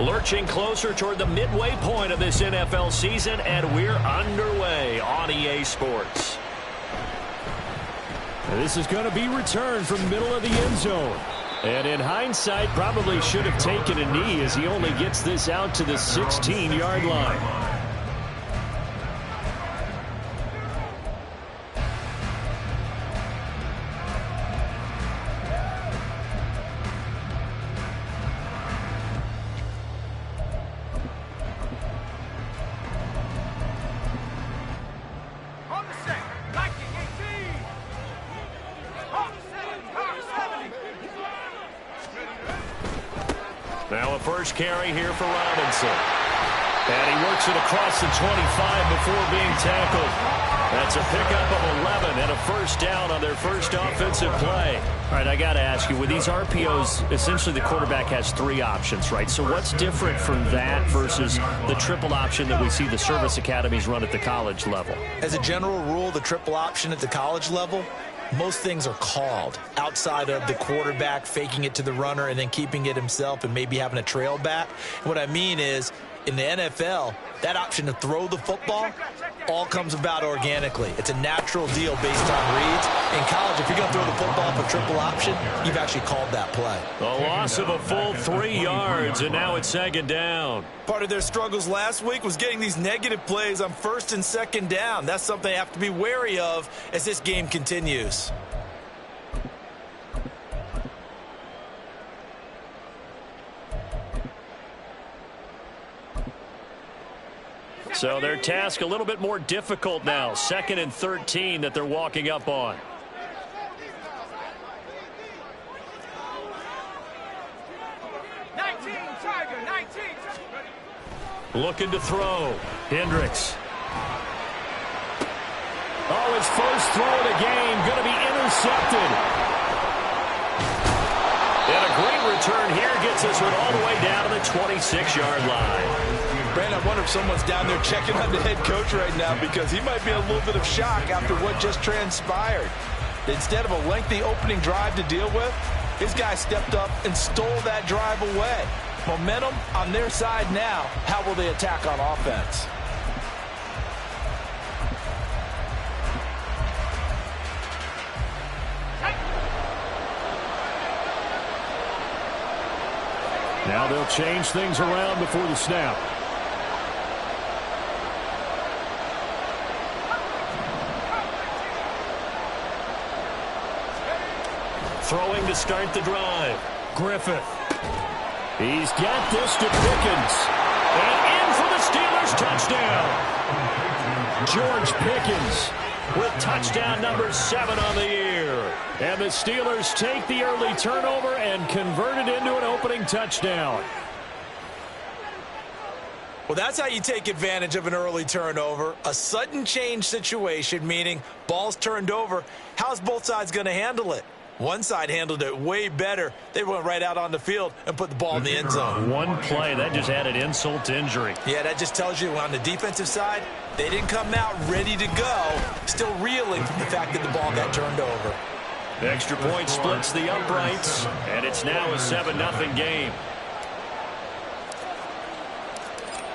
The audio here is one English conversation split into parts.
Lurching closer toward the midway point of this NFL season, and we're underway on EA Sports. This is going to be returned from the middle of the end zone. And in hindsight, probably should have taken a knee as he only gets this out to the 16-yard line. Now a first carry here for Robinson. And he works it across the 25 before being tackled. That's a pickup of 11 and a first down on their first offensive play. All right, I got to ask you, with these RPOs, essentially the quarterback has three options, right? So what's different from that versus the triple option that we see the service academies run at the college level? As a general rule, the triple option at the college level, most things are called outside of the quarterback faking it to the runner and then keeping it himself and maybe having a trail back. What I mean is, in the NFL, that option to throw the football all comes about organically. It's a natural deal based on reads. In college, if you're going to throw the football for triple option, you've actually called that play. A loss of a full 3 yards, and now it's second down. Part of their struggles last week was getting these negative plays on first and second down. That's something they have to be wary of as this game continues. So their task a little bit more difficult now. 2nd and 13 that they're walking up on. Looking to throw. Hendricks. Oh, his first throw of the game going to be intercepted. And a great return here gets this one all the way down to the 26-yard line. Brandon, I wonder if someone's down there checking on the head coach right now because he might be a little bit of shock after what just transpired. Instead of a lengthy opening drive to deal with, his guy stepped up and stole that drive away. Momentum on their side now. How will they attack on offense? Now they'll change things around before the snap. Throwing to start the drive. Griffith. He's got this to Pickens. And in for the Steelers touchdown. George Pickens with touchdown number 7 on the year. And the Steelers take the early turnover and convert it into an opening touchdown. Well, that's how you take advantage of an early turnover. A sudden change situation, meaning ball's turned over. How's both sides going to handle it? One side handled it way better. They went right out on the field and put the ball in the end zone. One play, that just added insult to injury. Yeah, that just tells you on the defensive side, they didn't come out ready to go, still reeling from the fact that the ball got turned over. Extra point splits the uprights, and it's now a 7-0 game.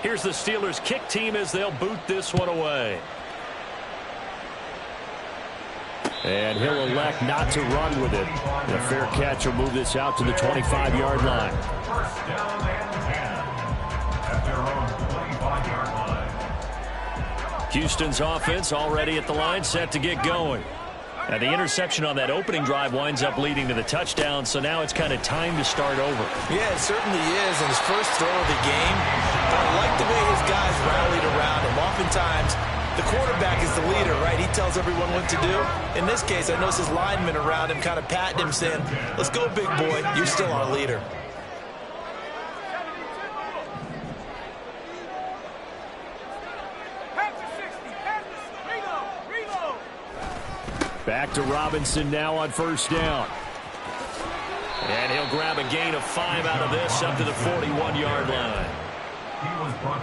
Here's the Steelers kick team as they'll boot this one away. And he'll elect not to run with it. The fair catch will move this out to the 25-yard line. Houston's offense already at the line, set to get going. Now the interception on that opening drive winds up leading to the touchdown, so now it's kind of time to start over. Yeah, it certainly is. And his first throw of the game, I like the way his guys rallied around him. Oftentimes, the quarterback is the leader, right? He tells everyone what to do. In this case, I notice his linemen around him kind of patting him, saying, let's go, big boy. You're still our leader. Back to Robinson now on first down. And he'll grab a gain of 5 out of this up to the 41-yard line.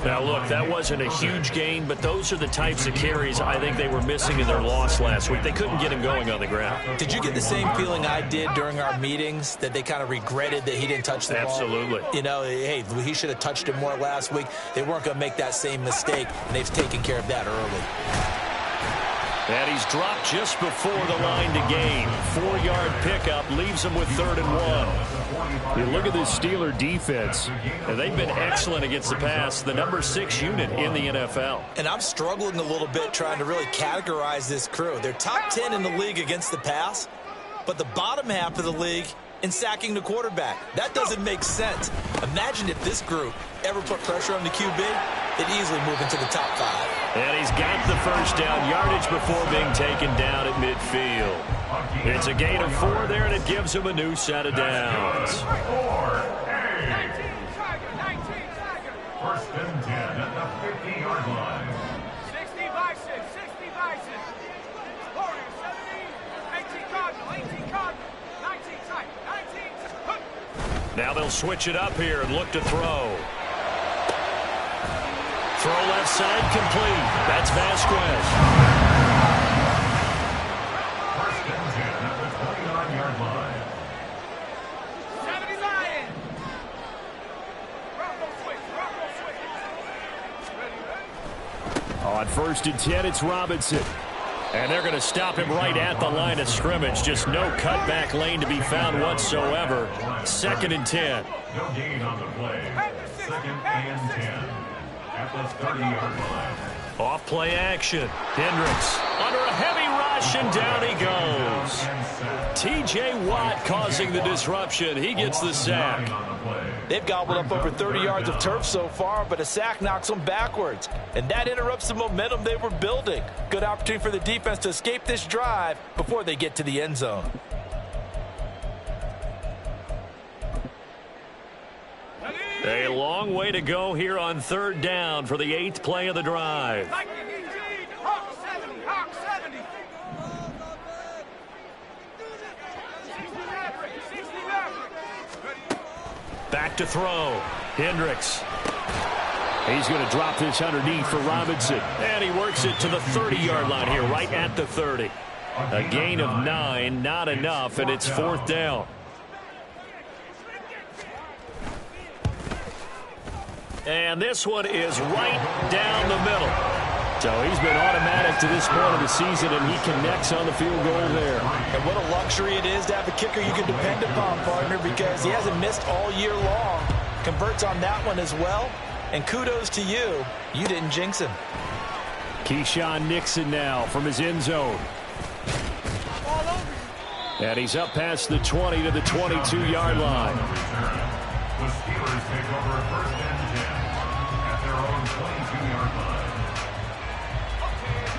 Now, look, that wasn't a huge gain, but those are the types of carries I think they were missing in their loss last week. They couldn't get him going on the ground. Did you get the same feeling I did during our meetings, that they kind of regretted that he didn't touch the ball? Absolutely. You know, hey, he should have touched it more last week. They weren't going to make that same mistake, and they've taken care of that early. And he's dropped just before the line to gain. 4-yard pickup leaves him with 3rd and 1. You look at this Steeler defense, and they've been excellent against the pass, the number 6 unit in the NFL. And I'm struggling a little bit trying to really categorize this crew. They're top 10 in the league against the pass, but the bottom half of the league in sacking the quarterback. That doesn't make sense. Imagine if this group ever put pressure on the QB, they'd easily move into the top 5. And he's got the first down yardage before being taken down at midfield. It's a gain of 4 there, and it gives him a new set of downs. 1st and 10 at the 50-yard line. 60 Bison, 60 Bison. Warriors, 17, 18 Cardinal, 18 Cardinal, 19 tight, 19. Now they'll switch it up here and look to throw. Throw left side complete. That's Vasquez. 1st and 10 at the 29-yard line. 70 Lion. Rocco switch, Rocco switch. Ready? On 1st and 10, it's Robinson. And they're going to stop him right at the line of scrimmage. Just no cutback lane to be found whatsoever. 2nd and 10. No gain on the play. 2nd and 10. At the 30-yard line. Off play action. Hendricks under a heavy rush, and down he goes. T.J. Watt causing the disruption. He gets the sack. They've gobbled up over 30 yards of turf so far, but a sack knocks them backwards. And that interrupts the momentum they were building. Good opportunity for the defense to escape this drive before they get to the end zone. A long way to go here on 3rd down for the 8th play of the drive. Hawk 70, Hawk 70. 60 Maverick, 60 Maverick. Back to throw. Hendricks. He's going to drop this underneath for Robinson. And he works it to the 30-yard line here, right at the 30. A gain of 9, not enough, and it's 4th down. And this one is right down the middle. So he's been automatic to this point of the season, and he connects on the field goal there. And what a luxury it is to have a kicker you can depend upon, partner, because he hasn't missed all year long. Converts on that one as well. And kudos to you. You didn't jinx him. Keyshawn Nixon now from his end zone. And he's up past the 20 to the 22-yard line. The Steelers take over 1st and 10 at their own 22-yard line.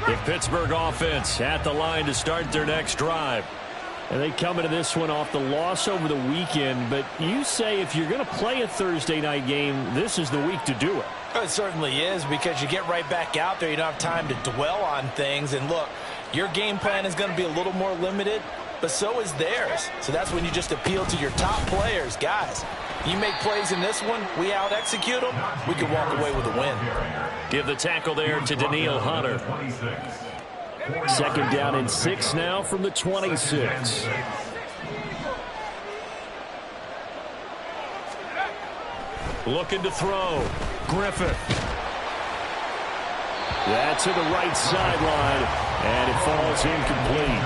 The Pittsburgh offense at the line to start their next drive. And they come into this one off the loss over the weekend. But you say if you're going to play a Thursday night game, this is the week to do it. It certainly is, because you get right back out there. You don't have time to dwell on things. And look, your game plan is going to be a little more limited, but so is theirs. So that's when you just appeal to your top players. Guys, you make plays in this one, we out-execute them, we can walk away with a win. Give the tackle there to Daniil Hunter. 2nd down and 6 now from the 26. Looking to throw. Griffith. That's to the right sideline, and it falls incomplete.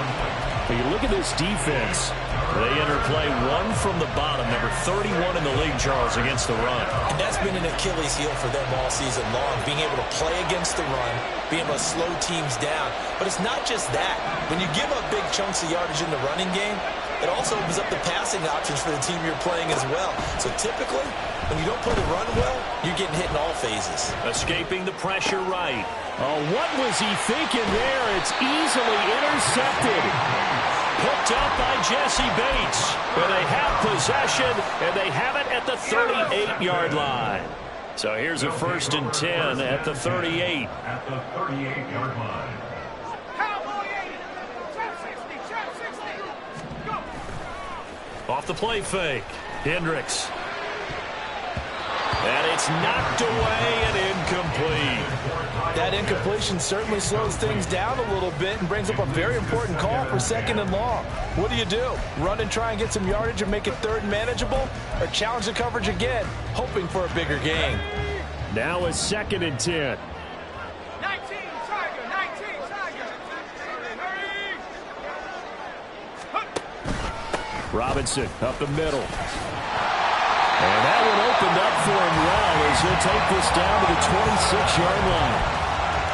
When you look at this defense, they enter play 1 from the bottom, number 31 in the league, Charles, against the run. And that's been an Achilles heel for them all season long, being able to play against the run, being able to slow teams down. But it's not just that. When you give up big chunks of yardage in the running game, it also opens up the passing options for the team you're playing as well. So typically, when you don't play the run well, you're getting hit in all phases. Escaping the pressure right. Oh, what was he thinking there? It's easily intercepted. Picked up by Jesse Bates. And they have possession, and they have it at the 38-yard line. So here's a 1st and 10 at the 38. At the 38-yard line. Cowboy 80, trap 60, go. Off the play fake. Hendricks. And It's knocked away and incomplete. That incompletion certainly slows things down a little bit and brings up a very important call for 2nd and long. What do? Run and try and get some yardage and make it 3rd and manageable? Or challenge the coverage again, hoping for a bigger gain? Now it's 2nd and 10. 19, Tiger, 19, Tiger. Hurry. Robinson up the middle. And that one opened up for him well as he'll take this down to the 26-yard line.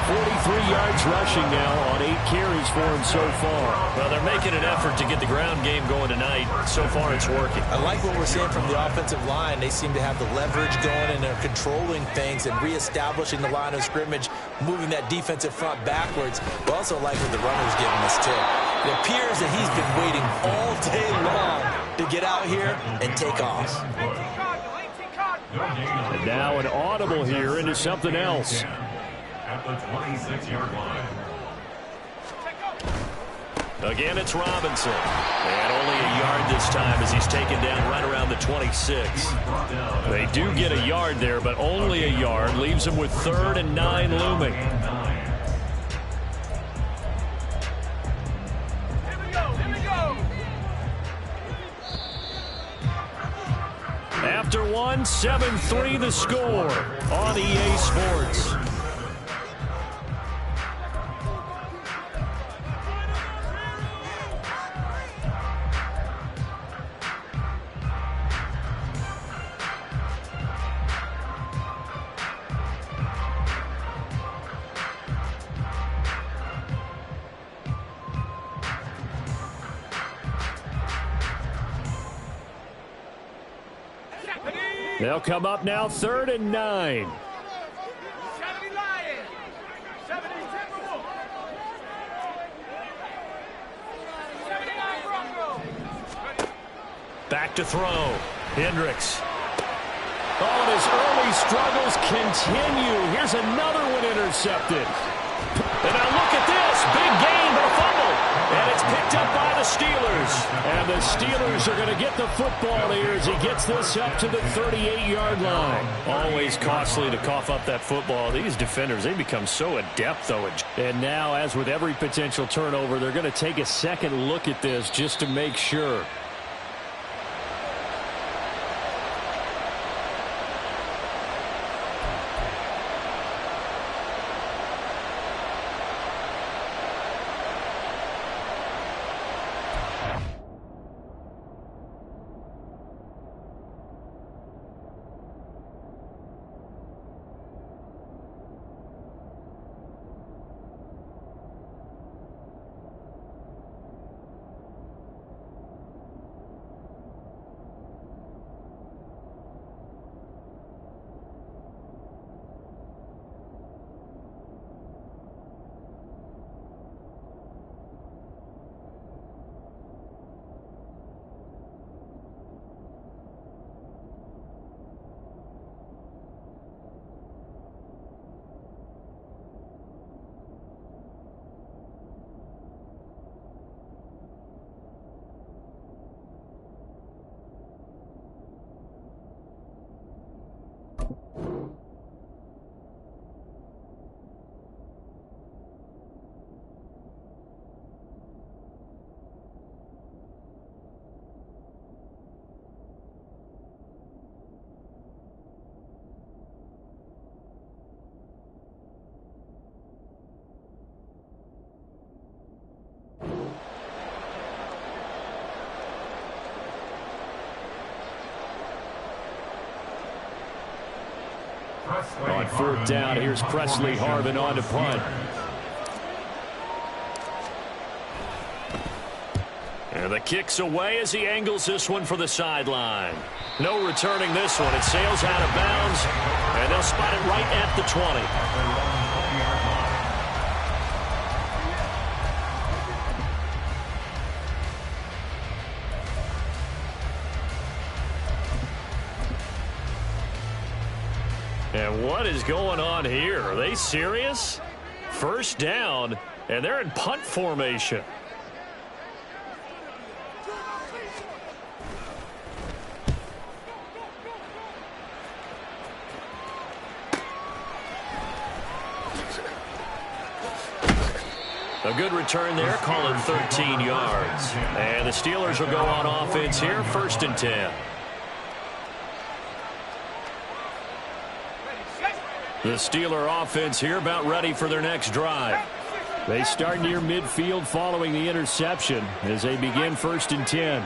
43 yards rushing now on 8 carries for him so far. Well, they're making an effort to get the ground game going tonight. So far, it's working. I like what we're seeing from the offensive line. They seem to have the leverage going, and they're controlling things and reestablishing the line of scrimmage, moving that defensive front backwards. We also like what the runner's giving us, too. It appears that he's been waiting all day long to get out here and take off. 18 Cardinal, 18 Cardinal. And now an audible here into something else. At the 26-yard line. Again, it's Robinson. And only a yard this time as he's taken down right around the 26. They do get a yard there, but only a yard. Leaves them with 3rd and 9 looming. Here we go, here we go. After one, 7-3 the score on EA Sports. They'll come up now 3rd and 9. 70 Lions. 70 Timberwolves. 79 Broncos. Back to throw. Hendricks. Oh, and his early struggles continue. Here's another one intercepted. And now look at this. Big gain, but a fumble. And it's picked up by the Steelers. And the Steelers are going to get the football here as he gets this up to the 38-yard line. Always costly to cough up that football. These defenders, they become so adept, though. And now, as with every potential turnover, they're going to take a second look at this just to make sure. On 4th down, here's Presley Harvin on to punt. And the kick's away as he angles this one for the sideline. No returning this one. It sails out of bounds, and they'll spot it right at the 20. And what is going on here? Are they serious? 1st down, and they're in punt formation. good return there. Call it 13 yards. And the Steelers will go on offense here, 1st and 10. The Steeler offense here about ready for their next drive. They start near midfield following the interception as they begin 1st and 10.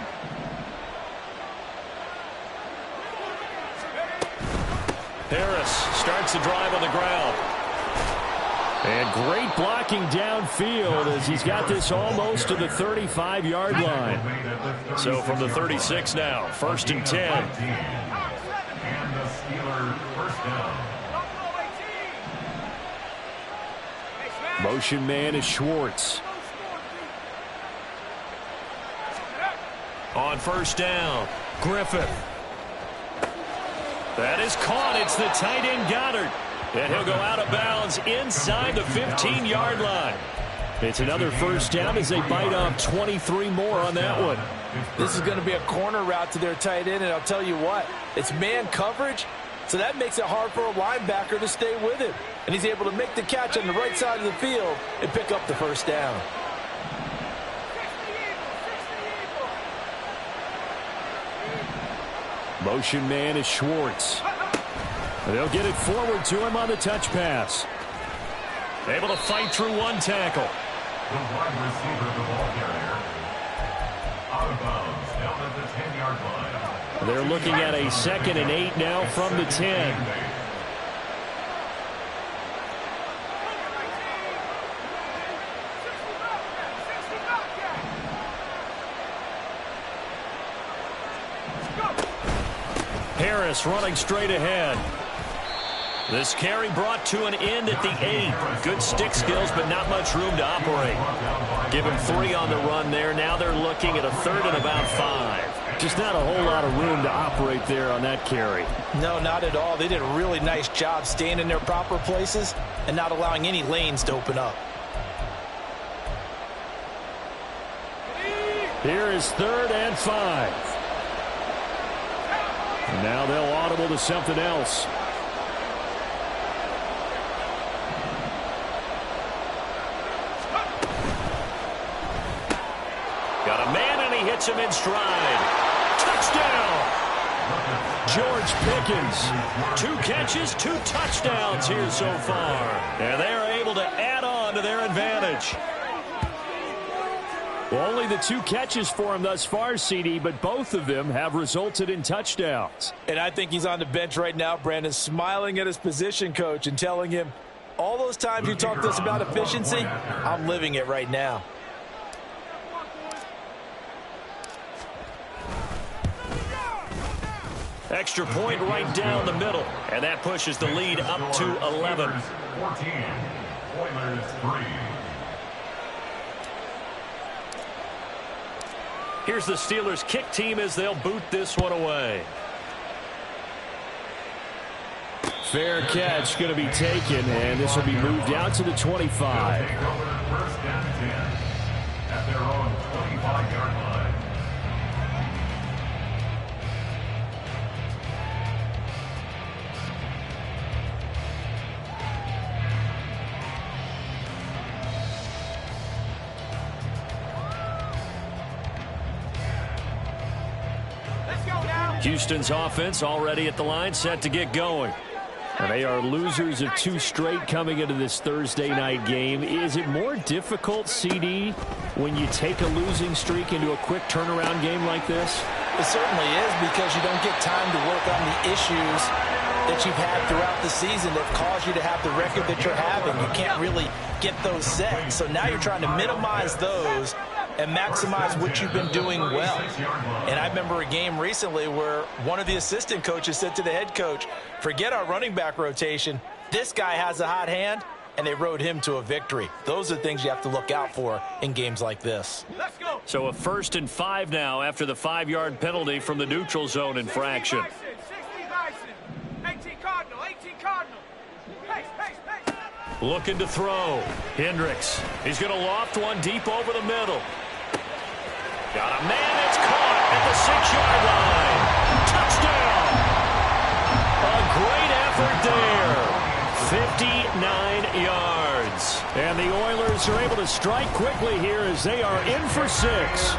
Harris starts the drive on the ground. And great blocking downfield as he's got this almost to the 35-yard line. So from the 36 now, 1st and 10. And the Steelers first down. Motion man is Schwartz. On 1st down, Griffith. That is caught. It's the tight end Goddard. And he'll go out of bounds inside the 15-yard line. It's another 1st down as they bite off 23 more on that one. This is going to be a corner route to their tight end, and I'll tell you what, it's man coverage, so that makes it hard for a linebacker to stay with him. And he's able to make the catch on the right side of the field and pick up the 1st down. Motion man is Schwartz. They'll get it forward to him on the touch pass. Able to fight through one tackle. The wide receiver, the ball carrier. Out of bounds, down at the 10-yard line. They're looking at a 2nd and 8 now from the 10. Harris running straight ahead. This carry brought to an end at the 8. Good stick skills, but not much room to operate. Give him 3 on the run there. Now they're looking at a 3rd and about 5. Just not a whole lot of room to operate there on that carry. No, not at all. They did a really nice job staying in their proper places and not allowing any lanes to open up. Here is 3rd and 5. And now they'll audible to something else. Got a man, and he hits him in stride. Touchdown! George Pickens. 2 catches, 2 touchdowns here so far. And they are able to add on to their advantage. Well, only the 2 catches for him thus far, CD, but both of them have resulted in touchdowns. And I think he's on the bench right now, Brandon, smiling at his position coach and telling him, all those times you talked to us about efficiency, I'm living it right now. Extra point right down the middle. And that pushes the lead up to 11. 14. Oilers 3. Here's the Steelers kick team as they'll boot this one away. Fair catch going to be taken, and this will be moved out to the 25. Take over 1st and 10 at their own 25-yard line. Houston's offense already at the line, set to get going. And they are losers of 2 straight coming into this Thursday night game. Is it more difficult, CD, when you take a losing streak into a quick turnaround game like this? It certainly is, because you don't get time to work on the issues that you've had throughout the season that caused you to have the record that you're having. You can't really get those set. So now you're trying to minimize those and maximize what you've been doing well. And I remember a game recently where one of the assistant coaches said to the head coach, forget our running back rotation. This guy has a hot hand, and they rode him to a victory. Those are the things you have to look out for in games like this. Let's go. So a 1st and 5 now after the 5-yard penalty from the neutral zone infraction. 60 Bison, 18 Cardinal, 18 Cardinal. Pace, pace, pace. Looking to throw. Hendricks. He's going to loft one deep over the middle. Got a man that's caught at the 6-yard line. Touchdown! A great effort there. 59 yards. And the Oilers are able to strike quickly here as they are in for 6.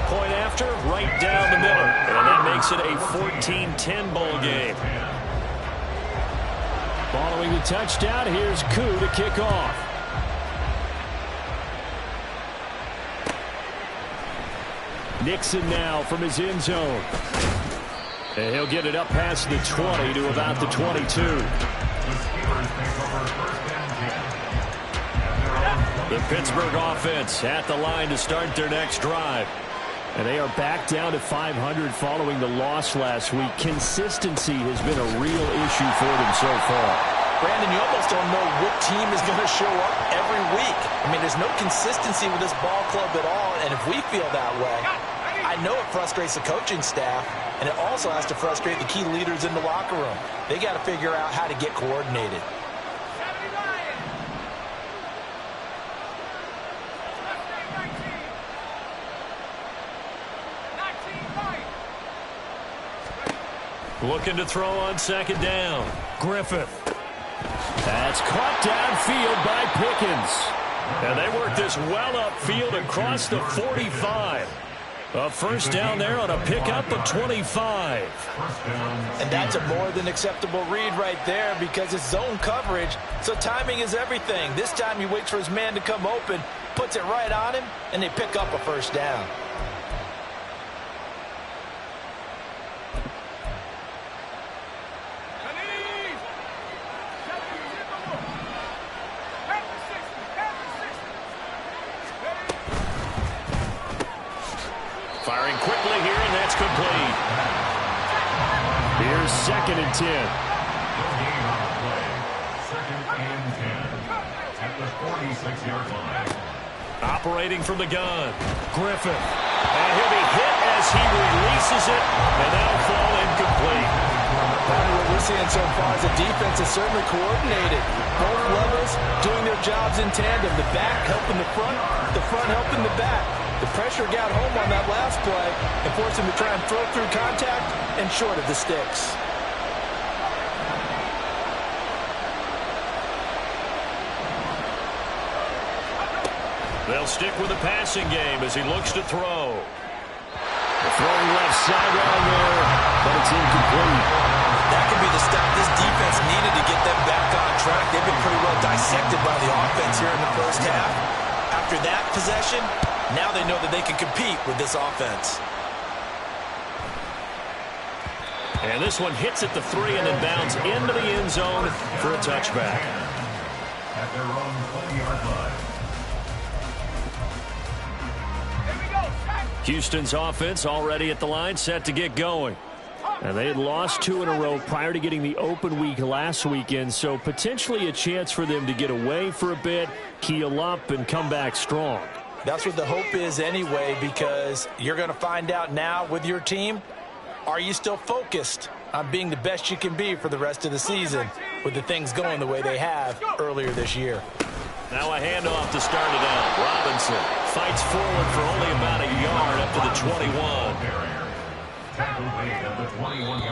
Point after, right down the middle. And that makes it a 14-10 ball game. Following the touchdown, here's Koo to kick off. Nixon now from his end zone. And he'll get it up past the 20 to about the 22. The Pittsburgh offense at the line to start their next drive. And they are back down to 500 following the loss last week. Consistency has been a real issue for them so far. Brandon, you almost don't know what team is going to show up every week. I mean, there's no consistency with this ball club at all, and if we feel that way, I know it frustrates the coaching staff, and it also has to frustrate the key leaders in the locker room. They got to figure out how to get coordinated. Looking to throw on second down. Griffith. That's caught downfield by Pickens. And they work this well upfield across the 45. A first down there on a pickup of 25. And that's a more than acceptable read right there because it's zone coverage, so timing is everything. This time he waits for his man to come open, puts it right on him, and they pick up a first down. Firing quickly here, and that's complete. Here's 2nd and 10. Second and 10 at the 46-yard line. Operating from the gun. Griffith. And he'll be hit as he releases it, and that'll fall incomplete. What we're seeing so far is the defense is certainly coordinated. Both levels doing their jobs in tandem. The back helping the front helping the back. The pressure got home on that last play and forced him to try and throw through contact and short of the sticks. They'll stick with the passing game as he looks to throw. The throwing left sideline there, but it's incomplete. That could be the stop this defense needed to get them back on track. They've been pretty well dissected by the offense here in the first half. After that possession, now they know that they can compete with this offense. And this one hits at the 3 and then bounds into the end zone for a touchback. At their own 20-yard line. Houston's offense already at the line, set to get going. And they had lost 2 in a row prior to getting the open week last weekend, so potentially a chance for them to get away for a bit, keel up, and come back strong. That's what the hope is anyway, because you're going to find out now with your team, are you still focused on being the best you can be for the rest of the season with the things going the way they have earlier this year? Now a handoff to start it out. Robinson fights forward for only about a yard up to the 21.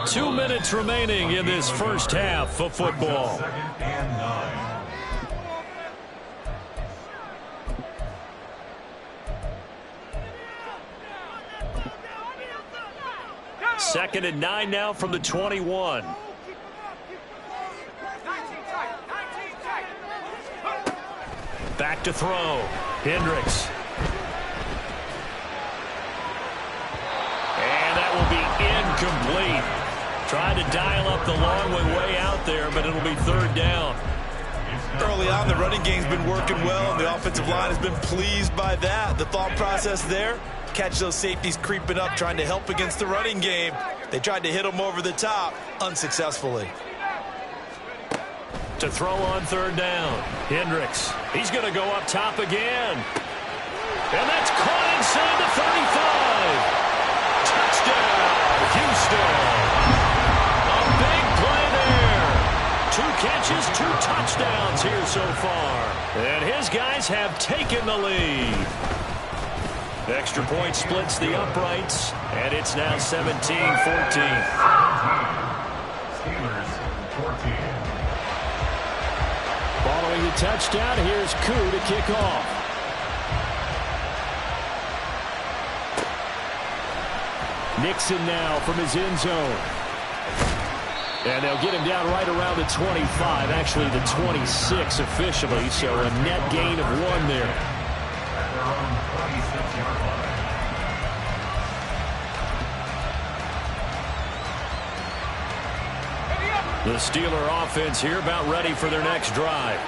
2 minutes remaining in this first half of football. Second and 9. Second and 9 now from the 21. Back to throw. Hendricks. And that will be incomplete. Trying to dial up the long way out there, but it'll be 3rd down. Early on, the running game's been working well, and the offensive line has been pleased by that. The thought process there, catch those safeties creeping up, trying to help against the running game. They tried to hit them over the top, unsuccessfully. To throw on 3rd down. Hendricks. He's going to go up top again. And that's caught inside the 35. Touchdown, Houston. A big play there. 2 catches, 2 touchdowns here so far. And his guys have taken the lead. Extra point splits the uprights, and it's now 17-14. Steelers 14. Throwing the touchdown, here's Koo to kick off. Nixon now from his end zone. And they'll get him down right around the 25, actually the 26 officially, so a net gain of 1 there. At their own 26-yard line. The Steeler offense here about ready for their next drive.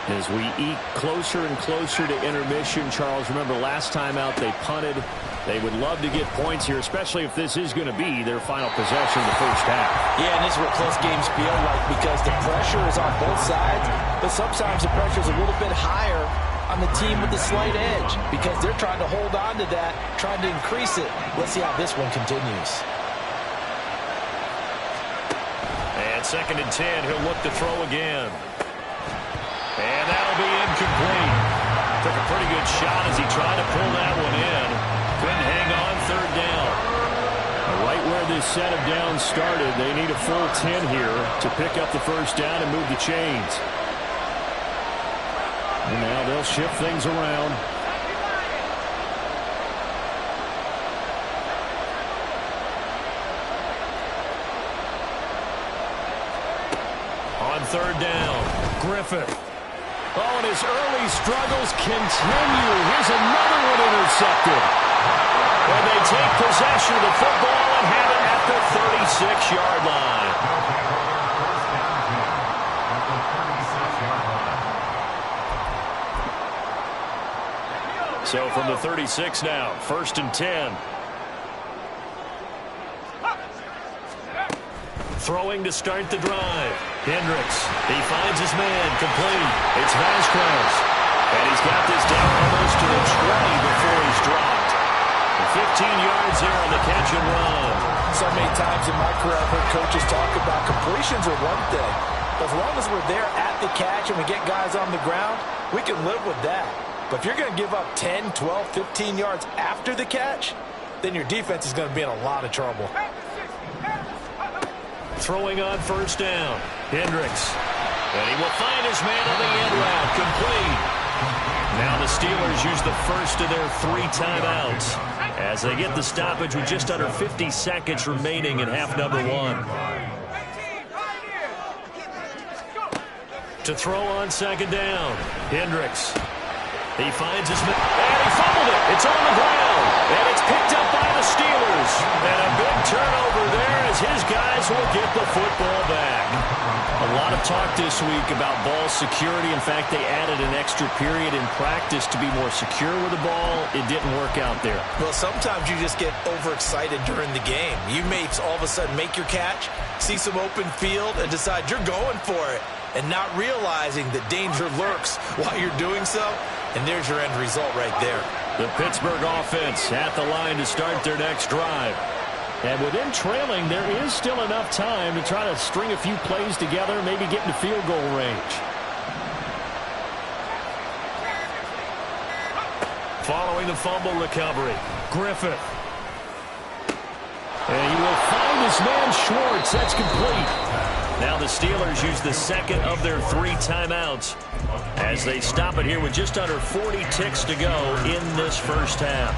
As we eke closer and closer to intermission, Charles, remember last time out they punted. They would love to get points here, especially if this is going to be their final possession of the first half. Yeah, and this is what close games feel like because the pressure is on both sides, but sometimes the pressure is a little bit higher on the team with the slight edge because they're trying to hold on to that, trying to increase it. Let's see how this one continues. And 2nd and 10, he'll look to throw again. And that'll be incomplete. Took a pretty good shot as he tried to pull that one in. Couldn't hang on 3rd down. Right where this set of downs started, they need a full 10 here to pick up the first down and move the chains. And now they'll shift things around. On 3rd down, Griffith. Oh, and his early struggles continue. Here's another one intercepted. And they take possession of the football and have it at the 36-yard line. So from the 36 now, 1st and 10. Throwing to start the drive. Hendricks, he finds his man, complete. It's Vasquez. And he's got this down almost to the 20 before he's dropped. 15 yards there on the catch and run. So many times in my career I've heard coaches talk about completions are one thing. As long as we're there at the catch and we get guys on the ground, we can live with that. But if you're going to give up 10, 12, 15 yards after the catch, then your defense is going to be in a lot of trouble. Throwing on 1st down. Hendricks. And he will find his man on the end route. Complete. Now the Steelers use the first of their 3 timeouts as they get the stoppage with just under 50 seconds remaining in half number 1. To throw on 2nd down. Hendricks. He finds his man. And he fumbled it. It's on the ground. And it's picked up by the Steelers. And a big turnover there as his guys will get the football back. A lot of talk this week about ball security. In fact, they added an extra period in practice to be more secure with the ball. It didn't work out there. Well, sometimes you just get overexcited during the game. You may all of a sudden make your catch, see some open field, and decide you're going for it, and not realizing that danger lurks while you're doing so. And there's your end result right there. The Pittsburgh offense at the line to start their next drive. And with them trailing, there is still enough time to try to string a few plays together, maybe get into field goal range. Following the fumble recovery, Griffith. And he will find his man Schwartz. That's complete. Now the Steelers use the 2nd of their 3 timeouts as they stop it here with just under 40 ticks to go in this first half.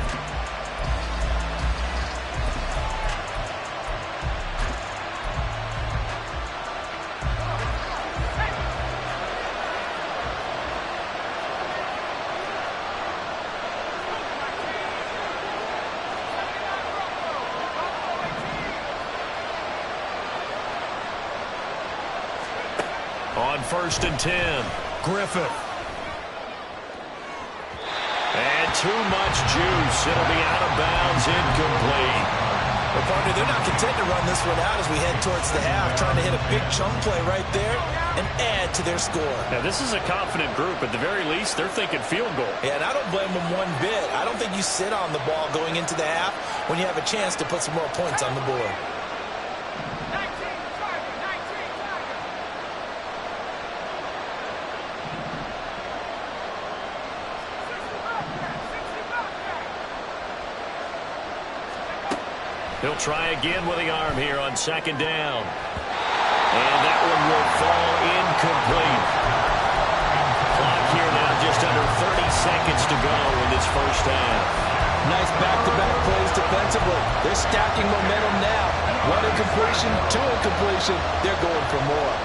On 1st and 10, Griffith. And too much juice. It'll be out of bounds, incomplete. Well, partner, they're not content to run this one out as we head towards the half, trying to hit a big chunk play right there and add to their score. Now, this is a confident group. At the very least, they're thinking field goal. Yeah, and I don't blame them one bit. I don't think you sit on the ball going into the half when you have a chance to put some more points on the board. He'll try again with the arm here on 2nd down. And that one will fall incomplete. 30 seconds to go in this first half. Nice back-to-back plays defensively. They're stacking momentum now. One incompletion, two incompletion. They're going for more.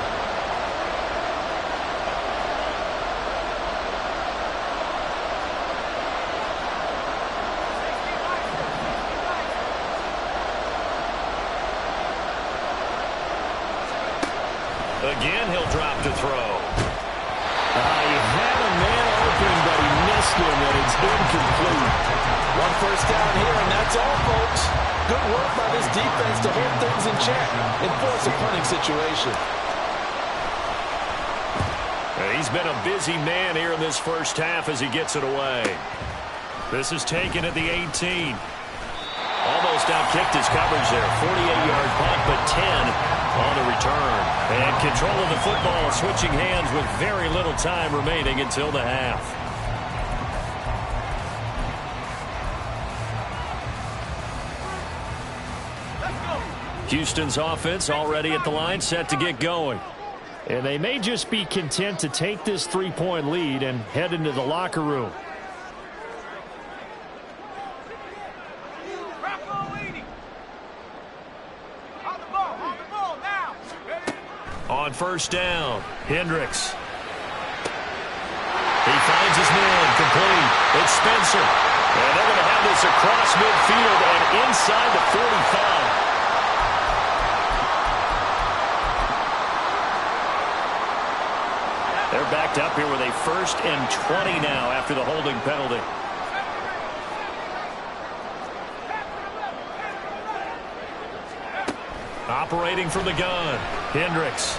Again, he'll drop to throw. He had a man open, but he missed him, and it's incomplete. One first down here, and that's all, folks. Good work by this defense to hold things in check and force a punting situation. He's been a busy man here in this first half as he gets it away. This is taken at the 18. Almost outkicked his coverage there. 48-yard punt, but 10 on the return. And control of the football, switching hands with very little time remaining until the half. Houston's offense already at the line, set to get going. And they may just be content to take this three-point lead and head into the locker room. On first down, Hendricks. He finds his man, complete. It's Spencer. And they're going to have this across midfield and inside the 45. They're backed up here with a 1st and 20 now after the holding penalty. Operating from the gun, Hendricks.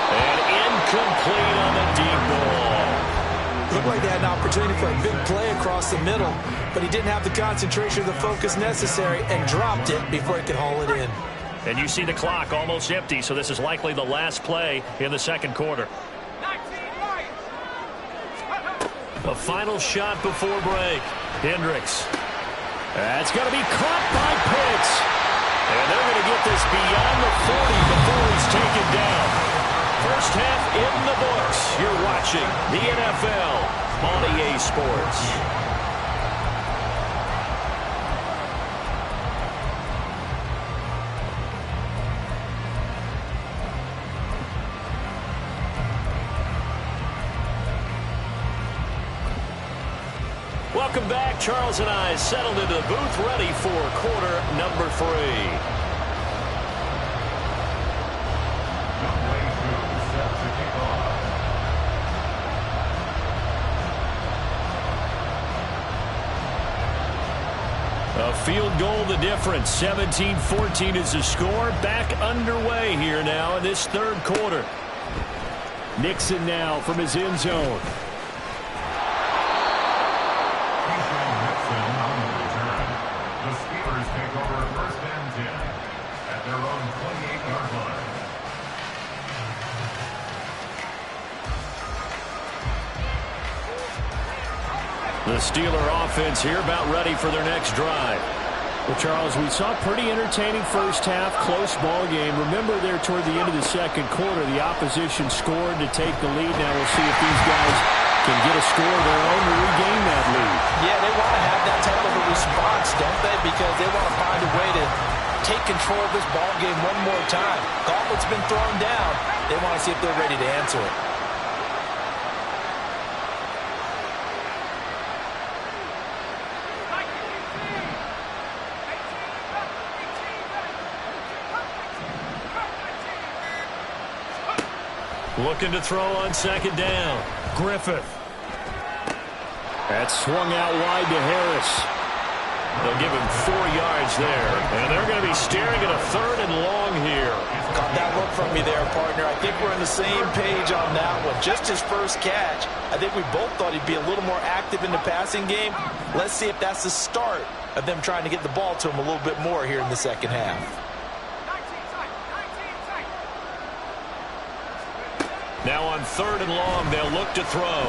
And incomplete on the deep ball. Looked like they had an opportunity for a big play across the middle, but he didn't have the concentration or the focus necessary and dropped it before he could haul it in. And you see the clock almost empty, so this is likely the last play in the second quarter. A final shot before break. Hendricks. That's going to be caught by Pitts. And they're going to get this beyond the 40 before he's taken down. First half in the books. You're watching the NFL on EA Sports. Welcome back. Charles and I settled into the booth, ready for quarter number 3. A field goal the difference. 17-14 is the score. Back underway here now in this third quarter. Nixon now from his end zone. The Steeler offense here about ready for their next drive. Well, Charles, we saw a pretty entertaining first half, close ball game. Remember there toward the end of the second quarter, the opposition scored to take the lead. Now we'll see if these guys can get a score of their own to regain that lead. Yeah, they want to have that type of a response, don't they? Because they want to find a way to take control of this ball game one more time. Gauntlet's been thrown down. They want to see if they're ready to answer it. Looking to throw on second down. Griffith. That swung out wide to Harris. They'll give him 4 yards there. And they're going to be staring at a 3rd and long here. Got that look from me there, partner. I think we're on the same page on that one. Just his first catch. I think we both thought he'd be a little more active in the passing game. Let's see if that's the start of them trying to get the ball to him a little bit more here in the second half. Now on 3rd and long, they'll look to throw.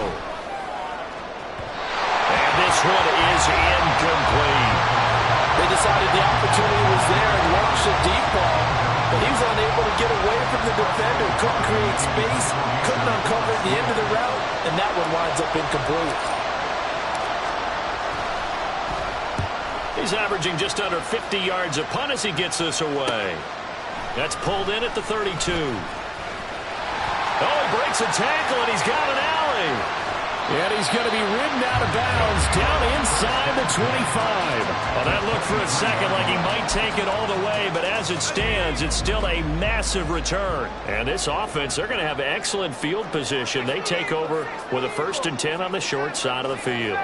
And this one is incomplete. They decided the opportunity was there and launched a deep ball, but he was unable to get away from the defender, couldn't create space, couldn't uncover the end of the route, and that one winds up incomplete. He's averaging just under 50 yards a punt as he gets this away. That's pulled in at the 32. Oh, he breaks a tackle, and he's got an alley. And he's going to be ridden out of bounds down inside the 25. Well, that looked for a second like he might take it all the way, but as it stands, it's still a massive return. And this offense, they're going to have excellent field position. They take over with a 1st and 10 on the short side of the field.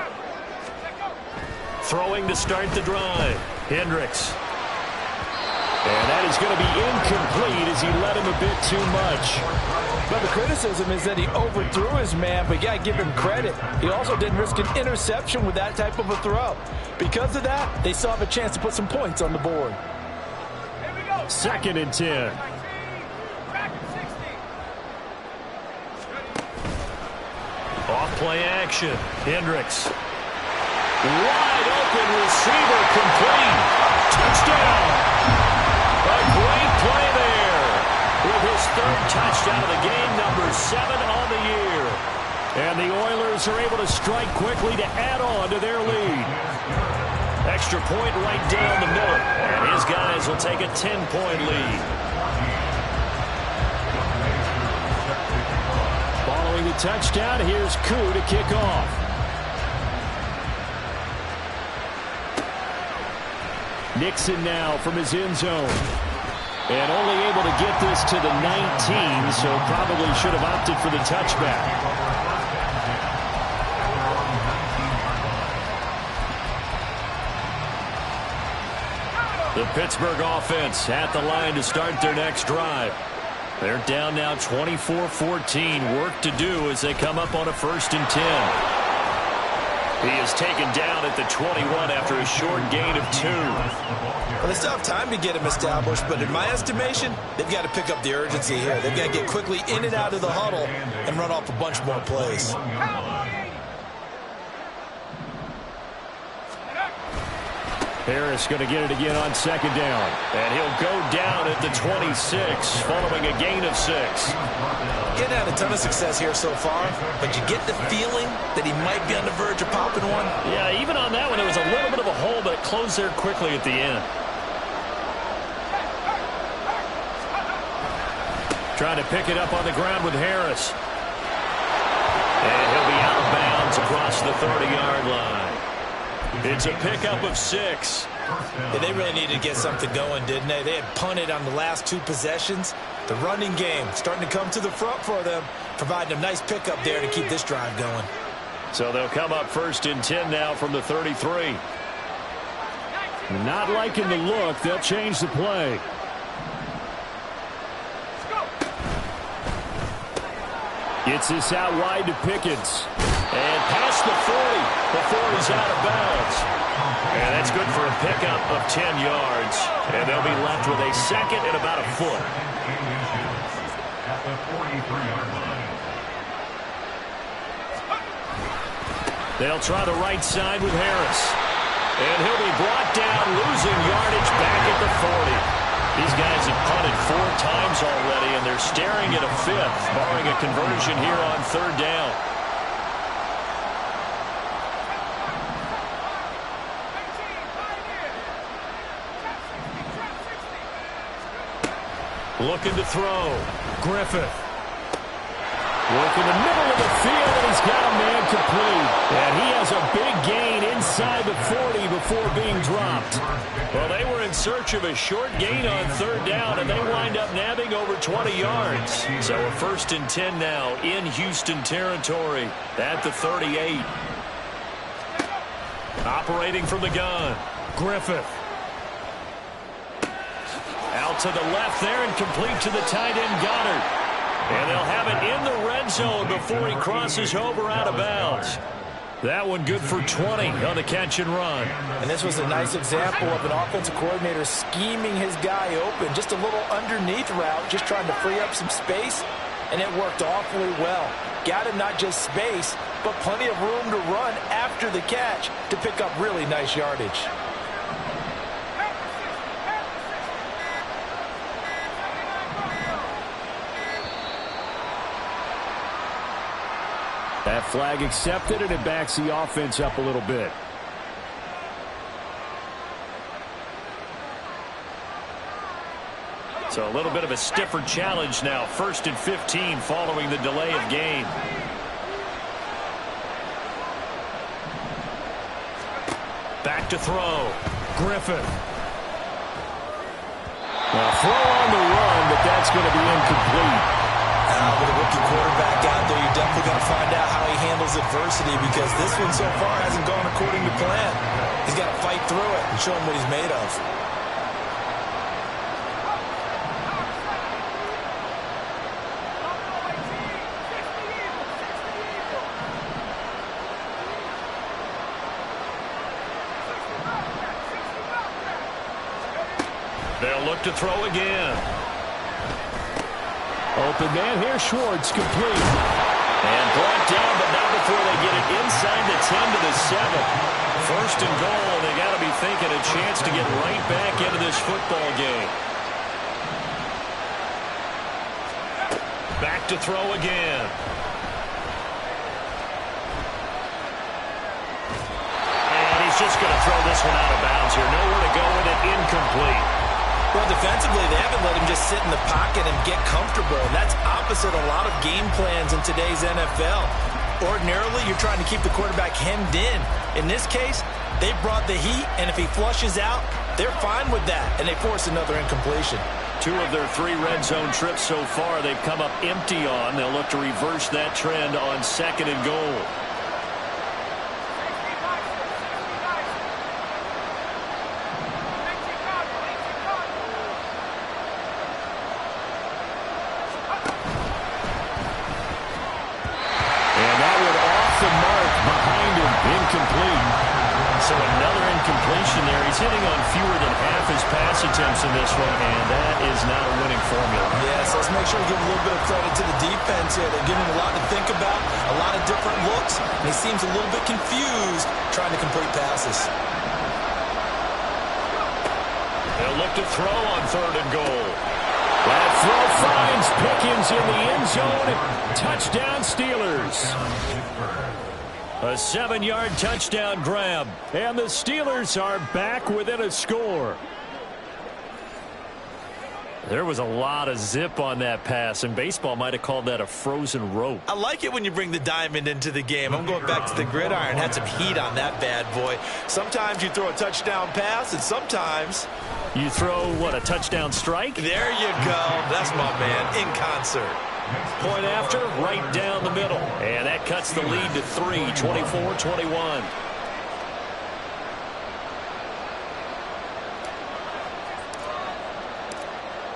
Throwing to start the drive. Hendricks. And that is going to be incomplete as he led him a bit too much. But the criticism is that he overthrew his man, but you got to give him credit. He also didn't risk an interception with that type of a throw. Because of that, they still have a chance to put some points on the board. 2nd and 10. Off play action. Hendricks. Wide open receiver complete. Touchdown. A great play there. With his 3rd touchdown of the game, number 7 on the year. And the Oilers are able to strike quickly to add on to their lead. Extra point right down the middle. And his guys will take a 10-point lead. Following the touchdown, here's Koo to kick off. Nixon now from his end zone. And only able to get this to the 19, so probably should have opted for the touchback. The Pittsburgh offense at the line to start their next drive. They're down now 24-14. Work to do as they come up on a 1st and 10. He is taken down at the 21 after a short gain of 2. Well, they still have time to get him established, but in my estimation, they've got to pick up the urgency here. They've got to get quickly in and out of the huddle and run off a bunch more plays. Harris going to get it again on 2nd down. And he'll go down at the 26 following a gain of 6. Getting had a ton of success here so far, but you get the feeling that he might be on the verge of popping one. Yeah, even on that one, there was a little bit of a hole, but it closed there quickly at the end. Trying to pick it up on the ground with Harris. And he'll be out of bounds across the 30-yard line. It's a pickup of 6. Yeah, they really needed to get something going, didn't they? They had punted on the last 2 possessions. The running game starting to come to the front for them, providing a nice pickup there to keep this drive going. So they'll come up 1st and 10 now from the 33. Not liking the look. They'll change the play. Gets this out wide to Pickens. And past the 40 before he's out of bounds. And that's good for a pickup of 10 yards. And they'll be left with a 2nd and about a foot. At the 43-yard line. They'll try the right side with Harris. And he'll be brought down, losing yardage back at the 40. These guys have punted 4 times already, and they're staring at a 5th, barring a conversion here on 3rd down. Looking to throw. Griffith. Working the middle of the field, and he's got a man complete. And he has a big gain inside the 40 before being dropped. Well, they were in search of a short gain on 3rd down, and they wind up nabbing over 20 yards. So a 1st and 10 now in Houston territory at the 38. Operating from the gun. Griffith. Out to the left there and complete to the tight end Goddard. And they'll have it in the red zone before he crosses over out of bounds. That one good for 20 on the catch and run. And this was a nice example of an offensive coordinator scheming his guy open. Just a little underneath route, just trying to free up some space. And it worked awfully well. Got him not just space, but plenty of room to run after the catch to pick up really nice yardage. That flag accepted, and it backs the offense up a little bit. So a little bit of a stiffer challenge now. 1st and 15 following the delay of game. Back to throw. Griffin. Well, throw on the run, but that's going to be incomplete. With a rookie quarterback out there, you're definitely going to find out how he handles adversity, because this one so far hasn't gone according to plan. He's got to fight through it and show him what he's made of. They'll look to throw again. Open man here, Schwartz, complete. And brought down, but not before they get it inside the 10 to the 7. 1st and goal, and they got to be thinking a chance to get right back into this football game. Back to throw again. And he's just going to throw this one out of bounds here. Nowhere to go with it, incomplete. Well, defensively, they haven't let him just sit in the pocket and get comfortable. That's opposite a lot of game plans in today's NFL. Ordinarily, you're trying to keep the quarterback hemmed in. In this case, they brought the heat, and if he flushes out, they're fine with that, and they force another incompletion. 2 of their 3 red zone trips so far, they've come up empty on. They'll look to reverse that trend on 2nd and goal. So another incompletion there. He's hitting on fewer than half his pass attempts in this one, and that is not a winning formula. Yes, let's make sure we give a little bit of credit to the defense here. They're giving him a lot to think about, a lot of different looks, and he seems a little bit confused trying to complete passes. They'll look to throw on 3rd and goal. That throw finds Pickens in the end zone. Touchdown, Steelers. A 7-yard touchdown grab, and the Steelers are back within a score. There was a lot of zip on that pass, and baseball might have called that a frozen rope. I like it when you bring the diamond into the game. I'm going back to the gridiron. Had some heat on that bad boy. Sometimes you throw a touchdown pass, and sometimes you throw, what, a touchdown strike? There you go. That's my man, in concert. Point after, right down the middle. And that cuts the lead to 3, 24-21.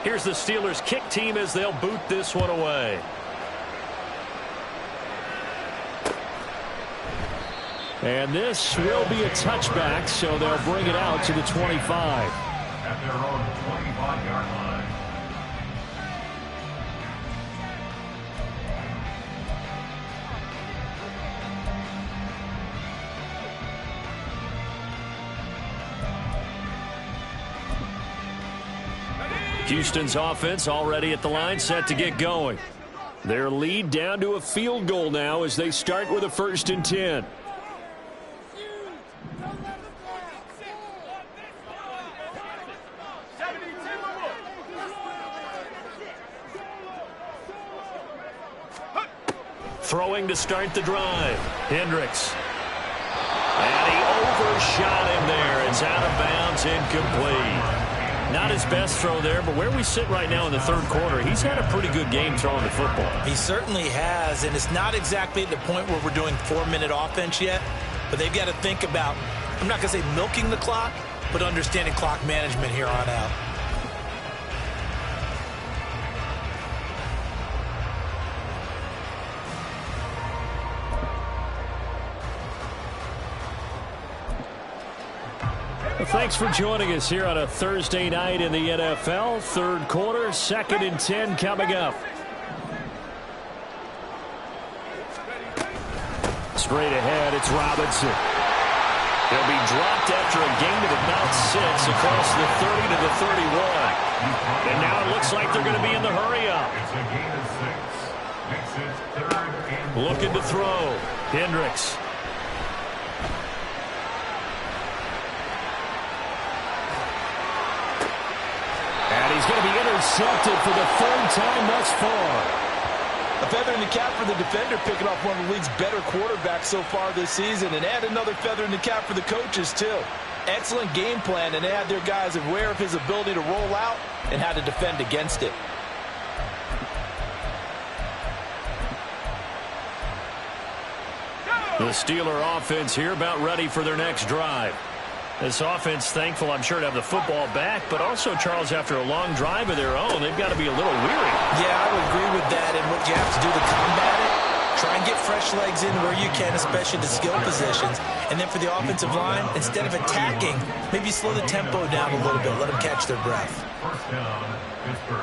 Here's the Steelers' kick team as they'll boot this one away. And this will be a touchback, so they'll bring it out to the 25. At their own 25-yard line. Houston's offense already at the line, set to get going. Their lead down to a field goal now as they start with a 1st and 10. Throwing to start the drive. Hendricks. And he overshot him there. It's out of bounds, incomplete. Not his best throw there, but where we sit right now in the 3rd quarter, he's had a pretty good game throwing the football. He certainly has, and it's not exactly at the point where we're doing 4-minute offense yet, but they've got to think about, I'm not going to say milking the clock, but understanding clock management here on out. Thanks for joining us here on a Thursday night in the NFL. 3rd quarter, 2nd and 10 coming up. Straight ahead, it's Robinson. He'll be dropped after a gain of about 6 across the 30 to the 31. And now it looks like they're going to be in the hurry up. It's a gain of 6. Makes it 3rd and Looking to throw. Hendricks. And he's going to be intercepted for the third time thus far. A feather in the cap for the defender, picking off one of the league's better quarterbacks so far this season. And add another feather in the cap for the coaches, too. Excellent game plan, and they had their guys aware of his ability to roll out and how to defend against it. The Steeler offense here about ready for their next drive. This offense thankful, I'm sure, to have the football back, but also, Charles, after a long drive of their own, they've got to be a little weary. Yeah, I would agree with that, and what you have to do to combat it, try and get fresh legs in where you can, especially the skill positions. And then for the offensive line, instead of attacking, maybe slow the tempo down a little bit, let them catch their breath. First down, Pittsburgh.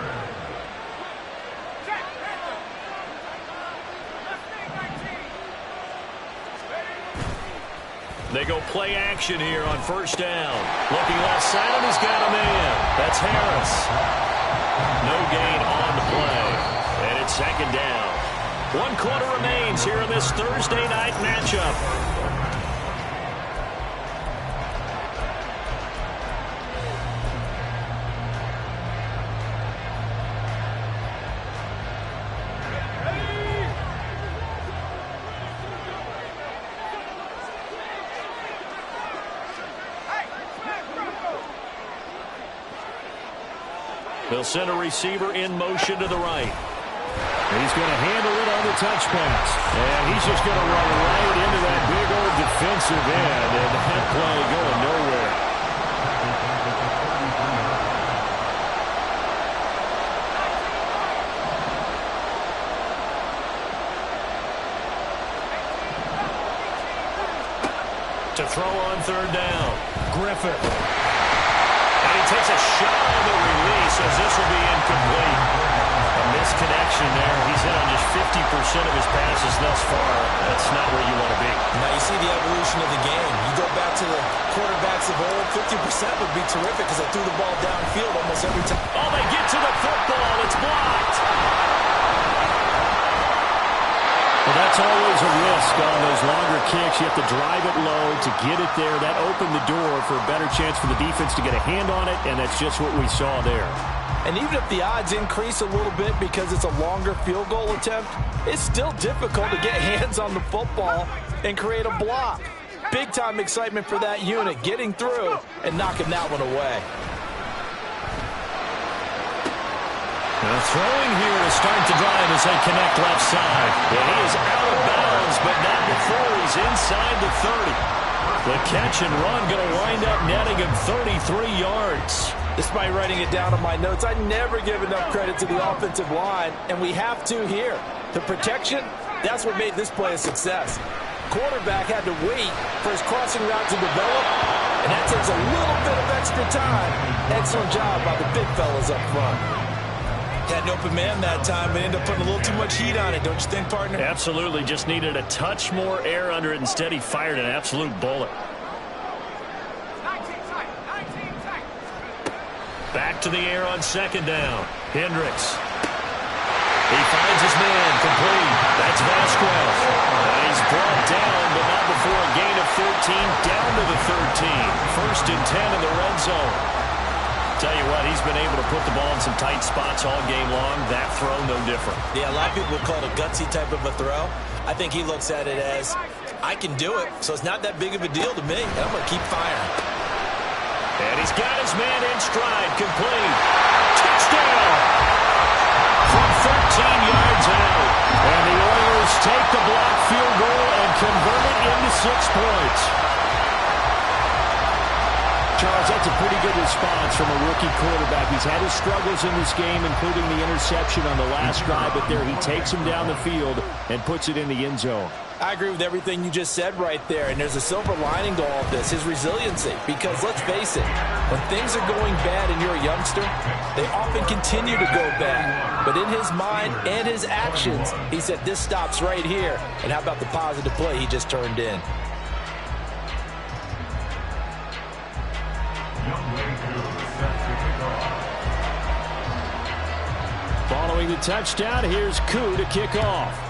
They go play action here on first down. Looking left side, and he's got a man. That's Harris. No gain on the play. And it's second down. 1 quarter remains here in this Thursday night matchup. They'll send a receiver in motion to the right. He's going to handle it on the touch pass. And he's just going to run right into that big old defensive end. And that play going nowhere. To throw on third down. Griffith. And he takes a shot on the release as this will be incomplete. A misconnection there. He's hit on just 50% of his passes thus far. That's not where you want to be. Now you see the evolution of the game. You go back to the quarterbacks of old, 50% would be terrific because they threw the ball downfield almost every time. Oh, they get to the football. It's blocked. Well, that's always a risk on those longer kicks. You have to drive it low to get it there. That opened the door for a better chance for the defense to get a hand on it, and that's just what we saw there. And even if the odds increase a little bit because it's a longer field goal attempt, it's still difficult to get hands on the football and create a block. Big-time excitement for that unit, getting through and knocking that one away. Now throwing here to start the drive as they connect left side. And he is out of bounds, but not before he's inside the 30. The catch and run going to wind up netting him 33 yards. Despite writing it down on my notes, I never give enough credit to the offensive line, and we have to here. The protection, that's what made this play a success. Quarterback had to wait for his crossing route to develop, and that takes a little bit of extra time. Excellent job by the big fellas up front. Had an open man that time, but ended up putting a little too much heat on it, don't you think, partner? Absolutely. Just needed a touch more air under it. Instead, he fired an absolute bullet. Back to the air on second down. Hendricks. He finds his man complete. That's Vasquez. And he's brought down, but not before a gain of 13, down to the 13. First and 10 in the red zone. Tell you what, he's been able to put the ball in some tight spots all game long. That throw, no different. Yeah, a lot of people would call it a gutsy type of a throw. I think he looks at it as, I can do it, so it's not that big of a deal to me, and I'm going to keep firing. And he's got his man in stride, complete. Touchdown! From 13 yards out. And the Oilers take the block field goal and convert it into 6 points. Charles, that's a pretty good response from a rookie quarterback. He's had his struggles in this game, including the interception on the last drive, but there he takes him down the field and puts it in the end zone. I agree with everything you just said right there, and there's a silver lining to all of this, his resiliency. Because let's face it, when things are going bad and you're a youngster, they often continue to go bad. But in his mind and his actions, he said this stops right here. And how about the positive play he just turned in? Following the touchdown, here's Koo to kick off.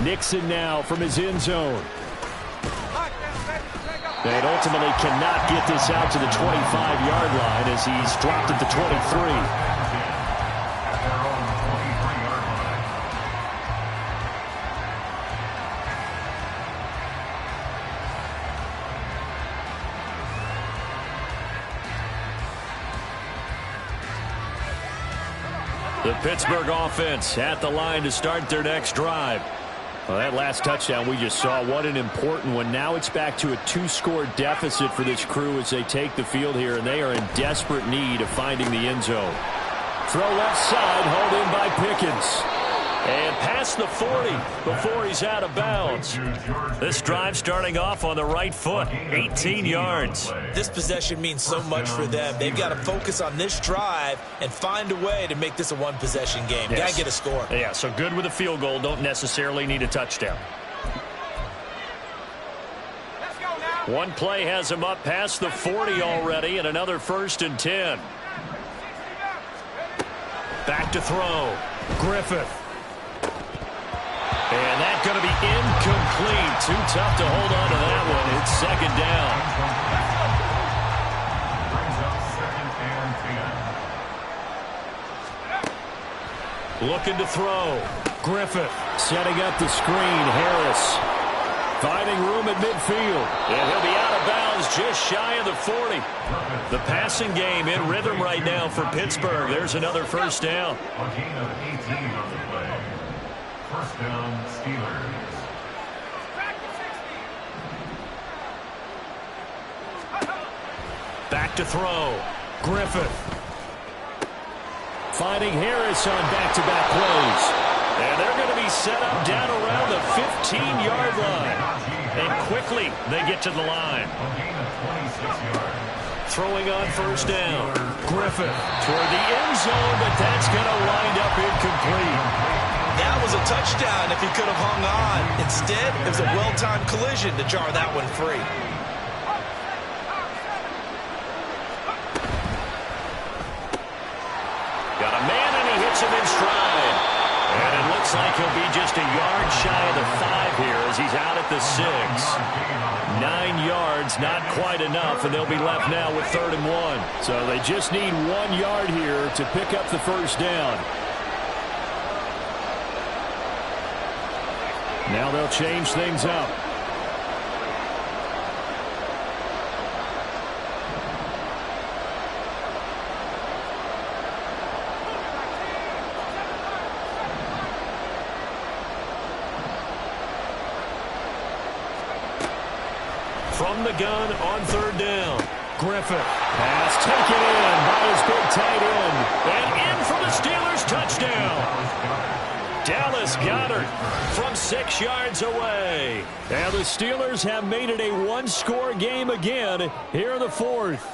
Nixon now from his end zone. And ultimately cannot get this out to the 25-yard line as he's dropped at the 23. The Pittsburgh offense at the line to start their next drive. Well, that last touchdown we just saw, what an important one. Now it's back to a 2-score deficit for this crew as they take the field here, and they are in desperate need of finding the end zone. Throw left side, hauled in by Pickens. And past the 40 before he's out of bounds. This drive starting off on the right foot, 18 yards. This possession means so much for them. They've got to focus on this drive and find a way to make this a one-possession game. Yes. Got to get a score. Yeah, so good with a field goal. Don't necessarily need a touchdown. Let's go now. One play has him up past the 40 already, and another 1st and 10. Back to throw. Griffith. And that's going to be incomplete. Too tough to hold on to that one. It's 2nd down. Looking to throw. Griffith setting up the screen. Harris finding room at midfield. And he'll be out of bounds just shy of the 40. The passing game in rhythm right now for Pittsburgh. There's another 1st down. A gain of 18 on the play. 1st down, Steelers. Back to throw. Griffith. Finding Harris on back-to-back plays. And they're going to be set up down around the 15-yard line. And quickly they get to the line. A gain of 26 yards. Throwing on 1st down. Griffith toward the end zone, but that's going to wind up incomplete. That was a touchdown if he could have hung on. Instead, it was a well-timed collision to jar that one free. Got a man, and he hits him in stride. And it looks like he'll be just a yard shy of the 5 here as he's out at the 6. 9 yards, not quite enough, and they'll be left now with 3rd and 1. So they just need 1 yard here to pick up the 1st down. Now they'll change things up. From the gun on 3rd down. Griffith. Pass taken in by his big tight end. And in for the Steelers touchdown. Dallas Goedert from 6 yards away. And the Steelers have made it a 1-score game again here in the 4th.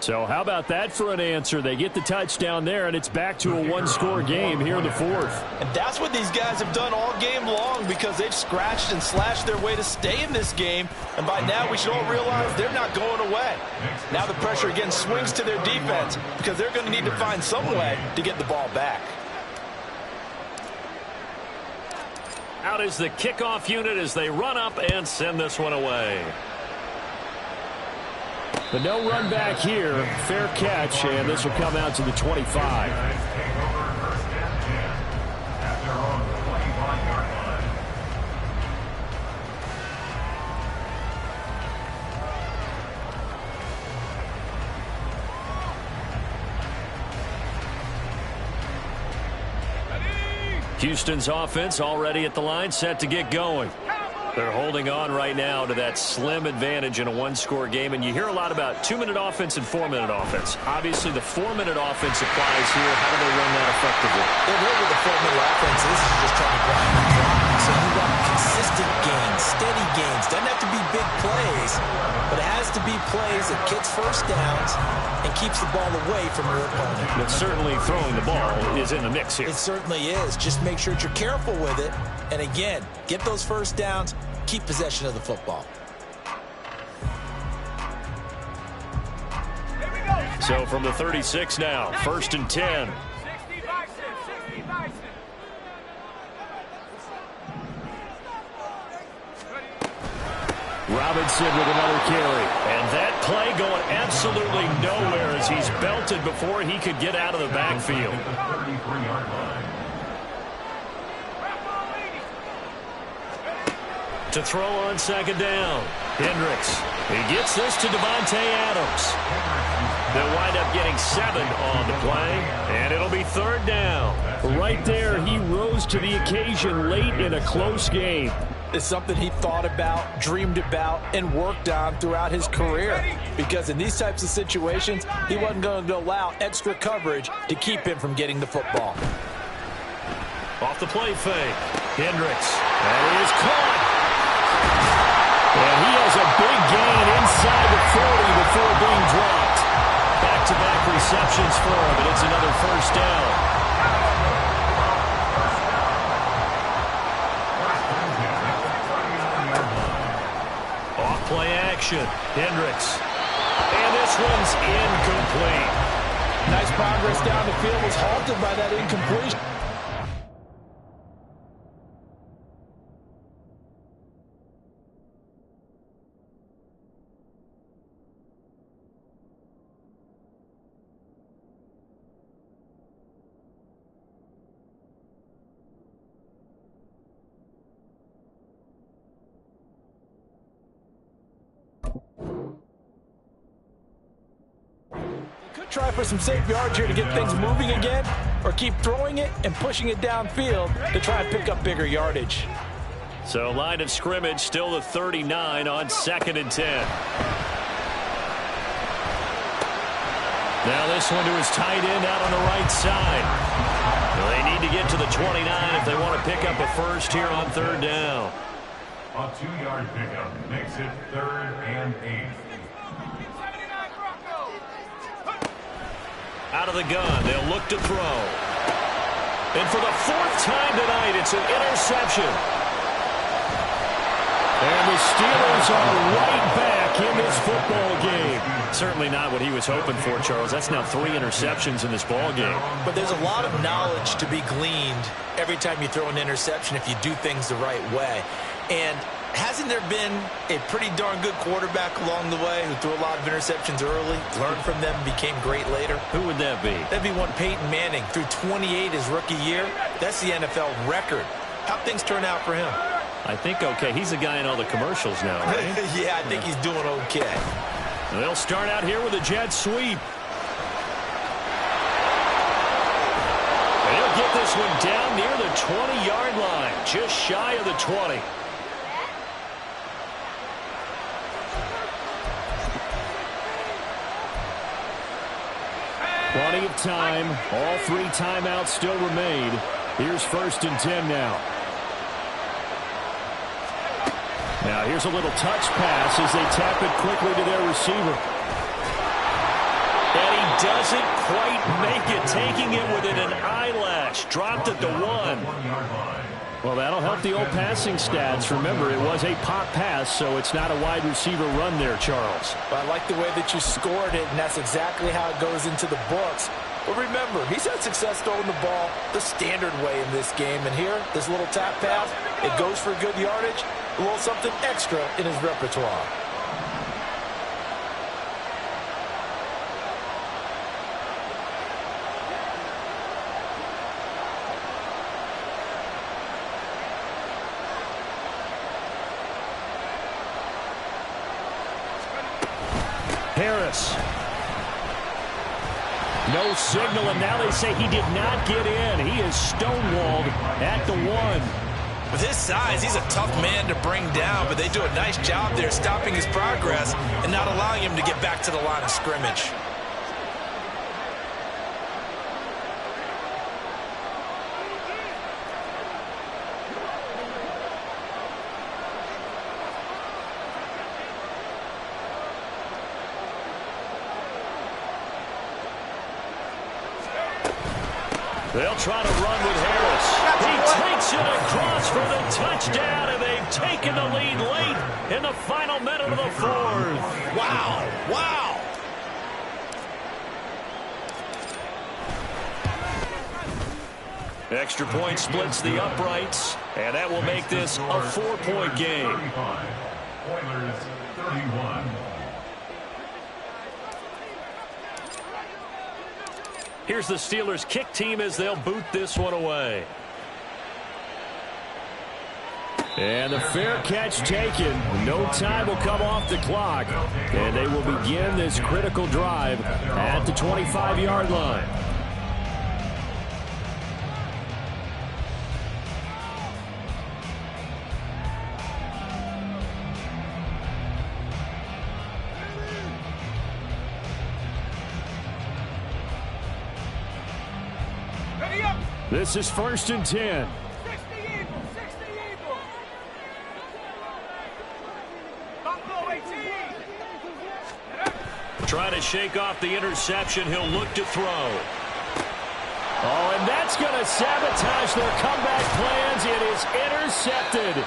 So how about that for an answer? They get the touchdown there, and it's back to a 1-score game here in the 4th. And that's what these guys have done all game long because they've scratched and slashed their way to stay in this game. And by now we should all realize they're not going away. Now the pressure again swings to their defense because they're going to need to find some way to get the ball back. Out is the kickoff unit as they run up and send this one away. But no run back here. Fair catch, and this will come out to the 25. Houston's offense already at the line, set to get going. They're holding on right now to that slim advantage in a 1-score game, and you hear a lot about 2-minute offense and 4-minute offense. Obviously, the 4-minute offense applies here. How do they run that effectively? They're good with the 4-minute offense. This is just trying to grind and drop. So you want consistent gains, steady gains. Doesn't have to be big plays, but it has to be plays that gets 1st downs and keeps the ball away from your opponent. But certainly throwing the ball is in the mix here. It certainly is. Just make sure that you're careful with it. And again, get those 1st downs, keep possession of the football. So from the 36 now, 1st and 10. 60 Bison, 60 Bison. Robinson with another carry. And that play going absolutely nowhere as he's belted before he could get out of the backfield. To throw on second down, Hendricks. He gets this to Devontae Adams. They'll wind up getting 7 on the play, and it'll be third down. Right there, he rose to the occasion late in a close game. It's something he thought about, dreamed about, and worked on throughout his career. Because in these types of situations, he wasn't going to allow extra coverage to keep him from getting the football. Off the play fake, Hendricks. That is caught. And he has a big gain inside the 40 before being dropped. Back-to-back receptions for him, and it's another first down. Off-play action, Hendricks. And this one's incomplete. Nice progress down the field was halted by that incompletion. Try for some safe yards here to get things moving again, or keep throwing it and pushing it downfield to try and pick up bigger yardage. So line of scrimmage still the 39 on 2nd and 10. Now this one to his tight end out on the right side. They need to get to the 29 if they want to pick up a first here on third down. A 2-yard pickup makes it 3rd and 8. Out of the gun, they'll look to throw. And for the 4th time tonight, it's an interception. And the Steelers are right back in this football game. Certainly not what he was hoping for, Charles. That's now 3 interceptions in this ball game. But there's a lot of knowledge to be gleaned every time you throw an interception if you do things the right way. And hasn't there been a pretty darn good quarterback along the way who threw a lot of interceptions early, learned from them, became great later? Who would that be? That'd be one Peyton Manning, threw 28 his rookie year. That's the NFL record. How'd things turn out for him? I think okay. He's the guy in all the commercials now, right? Yeah, I think he's doing okay. They'll start out here with a jet sweep. They'll get this one down near the 20-yard line, just shy of the 20. Plenty of time. All 3 timeouts still remain. Here's 1st and 10 now. Now here's a little touch pass as they tap it quickly to their receiver. And he doesn't quite make it, taking it within an eyelash. Dropped at the 1. Well, that'll help the old passing stats. Remember, it was a pop pass, so it's not a wide receiver run there, Charles. But I like the way that you scored it, and that's exactly how it goes into the books. But remember, he's had success throwing the ball the standard way in this game. And here, this little tap pass, it goes for good yardage, a little something extra in his repertoire. Harris. No signal, and now they say he did not get in. He is stonewalled at the 1. With his size, he's a tough man to bring down, but they do a nice job there stopping his progress and not allowing him to get back to the line of scrimmage. They'll try to run with Harris. He takes it across for the touchdown, and they've taken the lead late in the final minute of the 4th. Wow, wow. Extra point splits the uprights, and that will make this a 4-point game. Steelers 31. Here's the Steelers kick team as they'll boot this one away. And the fair catch taken. No time will come off the clock. And they will begin this critical drive at the 25-yard line. Ready up. This is 1st and 10. 60 Eagle. 60 Eagle. Buffalo 18. Trying to shake off the interception. He'll look to throw. Oh, and that's going to sabotage their comeback plans. It is intercepted.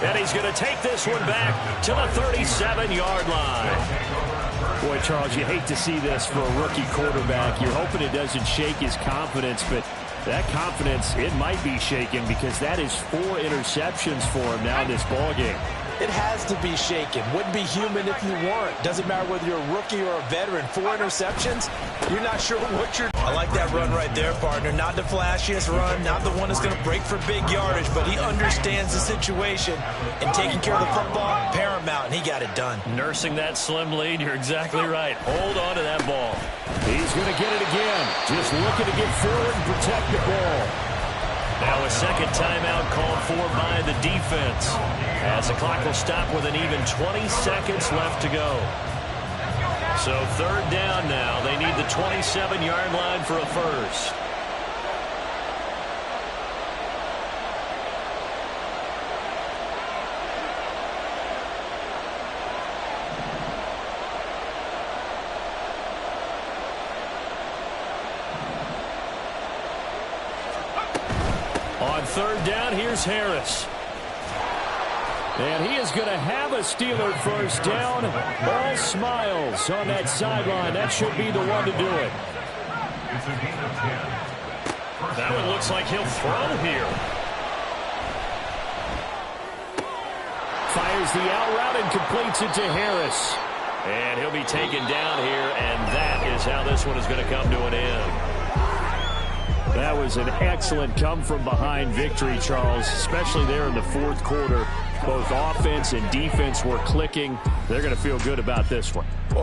And he's going to take this one back to the 37-yard line. Boy, Charles, you hate to see this for a rookie quarterback. You're hoping it doesn't shake his confidence, but that confidence, it might be shaken because that is 4 interceptions for him now in this ballgame. It has to be shaken. Wouldn't be human if you weren't. Doesn't matter whether you're a rookie or a veteran. 4 interceptions, you're not sure what you're... I like that run right there, partner. Not the flashiest run, not the one that's going to break for big yardage, but he understands the situation, and taking care of the football, paramount, and he got it done. Nursing that slim lead, you're exactly right. Hold on to that ball. He's going to get it again. Just looking to get forward and protect the ball. Now a second timeout called for by the defense, as the clock will stop with an even 20 seconds left to go. So 3rd down now. They need the 27-yard line for a first. On 3rd down, here's Harris. And he is going to have a Steeler first down. All smiles on that sideline. That should be the one to do it. It's a gain of 10. That one looks like he'll throw here. Fires the out route and completes it to Harris. And he'll be taken down here, and that is how this one is going to come to an end. That was an excellent come-from-behind victory, Charles, especially there in the 4th quarter. Both offense and defense were clicking. They're going to feel good about this one. Boy,